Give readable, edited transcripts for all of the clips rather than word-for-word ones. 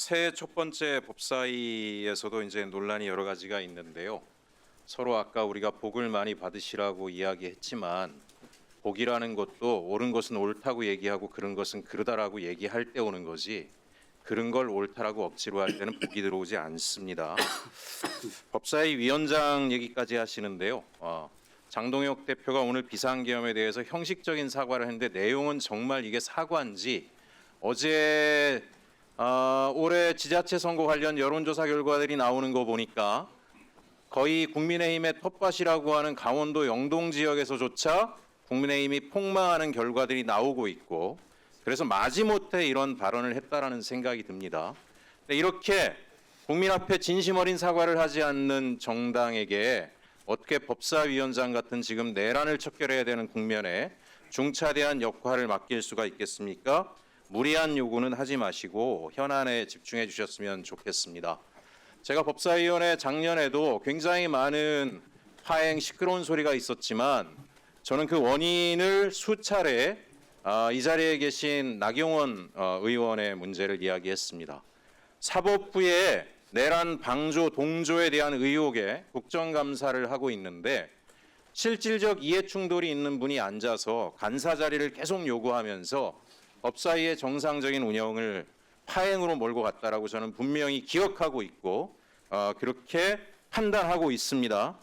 새해 첫 번째 법사위에서도 이제 논란이 여러 가지가 있는데요. 서로 아까 우리가 복을 많이 받으시라고 이야기했지만 복이라는 것도 옳은 것은 옳다고 얘기하고 그른 것은 그르다라고 얘기할 때 오는 거지 그른 걸 옳다라고 억지로 할 때는 복이 들어오지 않습니다. 법사위 위원장 얘기까지 하시는데요. 장동혁 대표가 오늘 비상계엄에 대해서 형식적인 사과를 했는데 내용은 정말 이게 사과인지 어제 올해 지자체 선거 관련 여론조사 결과들이 나오는 거 보니까 거의 국민의힘의 텃밭이라고 하는 강원도 영동 지역에서조차 국민의힘이 폭망하는 결과들이 나오고 있고 그래서 마지못해 이런 발언을 했다라는 생각이 듭니다. 이렇게 국민 앞에 진심 어린 사과를 하지 않는 정당에게 어떻게 법사위원장 같은 지금 내란을 척결해야 되는 국면에 중차대한 역할을 맡길 수가 있겠습니까? 무리한 요구는 하지 마시고 현안에 집중해 주셨으면 좋겠습니다. 제가 법사위원회 작년에도 굉장히 많은 파행 시끄러운 소리가 있었지만 저는 그 원인을 수차례 이 자리에 계신 나경원 의원의 문제를 이야기했습니다. 사법부의 내란 방조 동조에 대한 의혹에 국정감사를 하고 있는데 실질적 이해충돌이 있는 분이 앉아서 간사 자리를 계속 요구하면서 법사위의 정상적인 운영을 파행으로 몰고 갔다라고 저는 분명히 기억하고 있고 그렇게 판단하고 있습니다.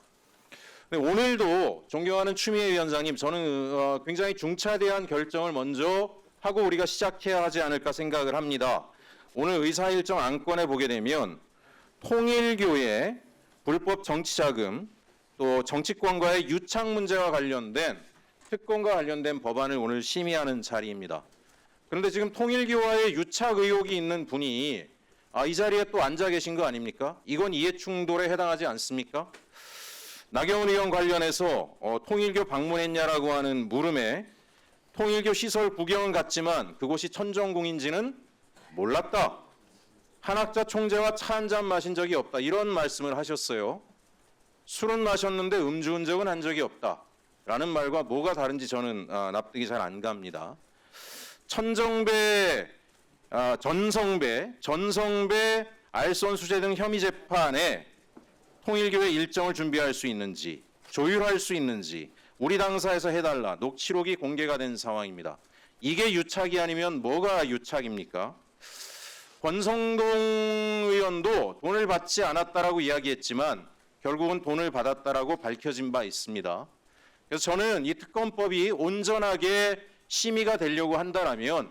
오늘도 존경하는 추미애 위원장님, 저는 굉장히 중차대한 결정을 먼저 하고 우리가 시작해야 하지 않을까 생각을 합니다. 오늘 의사 일정 안건에 보게 되면 통일교의 불법 정치자금 또 정치권과의 유착 문제와 관련된 특권과 관련된 법안을 오늘 심의하는 자리입니다. 그런데 지금 통일교와의 유착 의혹이 있는 분이 이 자리에 또 앉아 계신 거 아닙니까? 이건 이해충돌에 해당하지 않습니까? 나경원 의원 관련해서 통일교 방문했냐라고 하는 물음에 통일교 시설 구경은 갔지만 그곳이 천정궁인지는 몰랐다. 한학자 총재와 차 한 잔 마신 적이 없다. 이런 말씀을 하셨어요. 술은 마셨는데 음주운 적은 한 적이 없다. 라는 말과 뭐가 다른지 저는 납득이 잘 안 갑니다. 천정배, 전성배, 알선 수재 등 혐의 재판에 통일교의 일정을 준비할 수 있는지, 조율할 수 있는지 우리 당사에서 해달라. 녹취록이 공개가 된 상황입니다. 이게 유착이 아니면 뭐가 유착입니까? 권성동 의원도 돈을 받지 않았다라고 이야기했지만 결국은 돈을 받았다라고 밝혀진 바 있습니다. 그래서 저는 이 특검법이 온전하게 심의가 되려고 한다면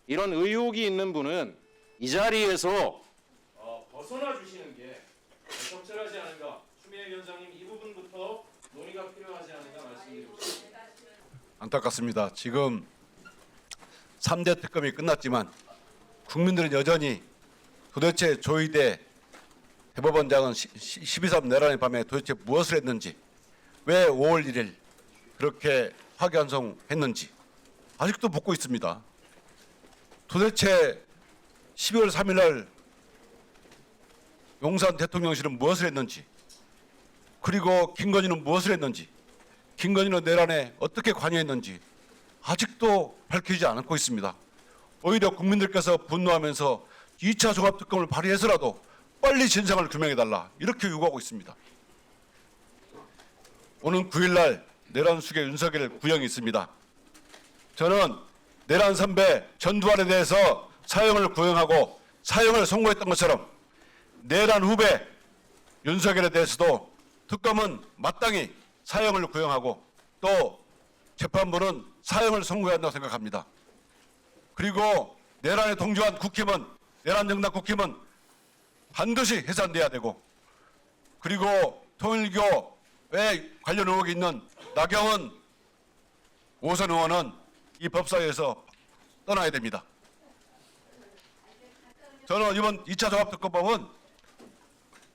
이런 의혹이 있는 분은 이 자리에서 벗어나 주시는 게 적절하지 않은가. 추미애 위원장님 이 부분부터 논의가 필요하지 않은가 말씀드리고 싶습니다. 안타깝습니다. 지금 3대 특검이 끝났지만 국민들은 여전히 도대체 조희대 대법원장은 12.3 내란의 밤에 도대체 무엇을 했는지, 왜 5월 1일 그렇게 파기환송했는지 아직도 묻고 있습니다. 도대체 12월 3일 날 용산 대통령실은 무엇을 했는지, 그리고 김건희는 무엇을 했는지, 김건희는 내란에 어떻게 관여했는지 아직도 밝히지 않고 있습니다. 오히려 국민들께서 분노하면서 2차 종합특검을 발의해서라도 빨리 진상을 규명해달라 이렇게 요구하고 있습니다. 오는 9일 날 내란 수계 윤석열 구형이 있습니다. 저는 내란 선배 전두환에 대해서 사형을 구형하고 사형을 선고했던 것처럼 내란 후배 윤석열에 대해서도 특검은 마땅히 사형을 구형하고 또 재판부는 사형을 선고해야 한다고 생각합니다. 그리고 내란에 동조한 국힘은, 내란 정당 국힘은 반드시 해산돼야 되고, 그리고 통일교에 관련 의혹이 있는 나경원, 오선 의원은 이 법사위에서 떠나야 됩니다. 저는 이번 2차 종합특검법은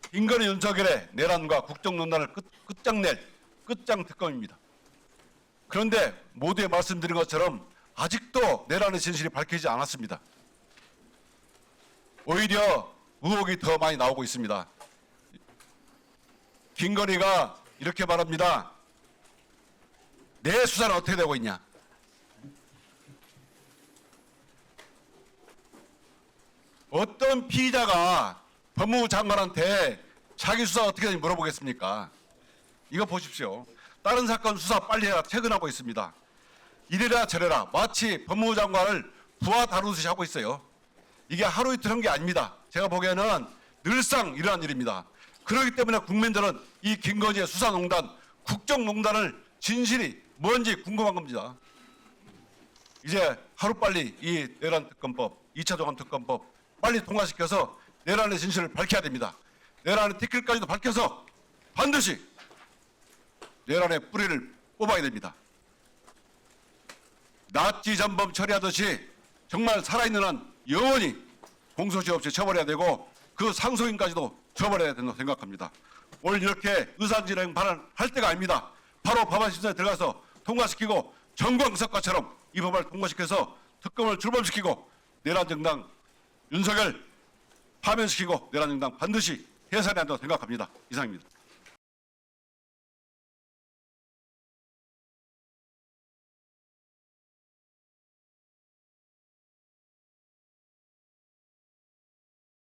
김건희 윤석열의 내란과 국정논란을 끝장낼 끝장특검입니다. 그런데 모두에 말씀드린 것처럼 아직도 내란의 진실이 밝히지 않았습니다. 오히려 의혹이 더 많이 나오고 있습니다. 김건희가 이렇게 말합니다. 내 수사는 어떻게 되고 있냐? 어떤 피의자가 법무부 장관한테 자기 수사 어떻게 하는지 물어보겠습니까? 이거 보십시오. 다른 사건 수사 빨리 해라 퇴근하고 있습니다. 이래라 저래라 마치 법무부 장관을 부하 다루듯이 하고 있어요. 이게 하루 이틀 한 게 아닙니다. 제가 보기에는 늘상 일어난 일입니다. 그렇기 때문에 국민들은 이 김건희의 수사농단, 국정농단을 진실이 뭔지 궁금한 겁니다. 이제 하루빨리 이 내란 특검법, 2차 종합 특검법 빨리 통과시켜서 내란의 진실을 밝혀야 됩니다. 내란의 티끌까지도 밝혀서 반드시 내란의 뿌리를 뽑아야 됩니다. 나치 전범 처리하듯이 정말 살아있는 한 영원히 공소시효 없이 처벌해야 되고 그 상속인까지도 처벌해야 된다고 생각합니다. 오늘 이렇게 의사진행 발언할 때가 아닙니다. 바로 법안 심사에 들어가서 통과시키고 정광석과처럼 이 법안을 통과시켜서 특검을 출범시키고 내란정당 윤석열 파면시키고 내란정당 반드시 해산해야 한다고 생각합니다. 이상입니다.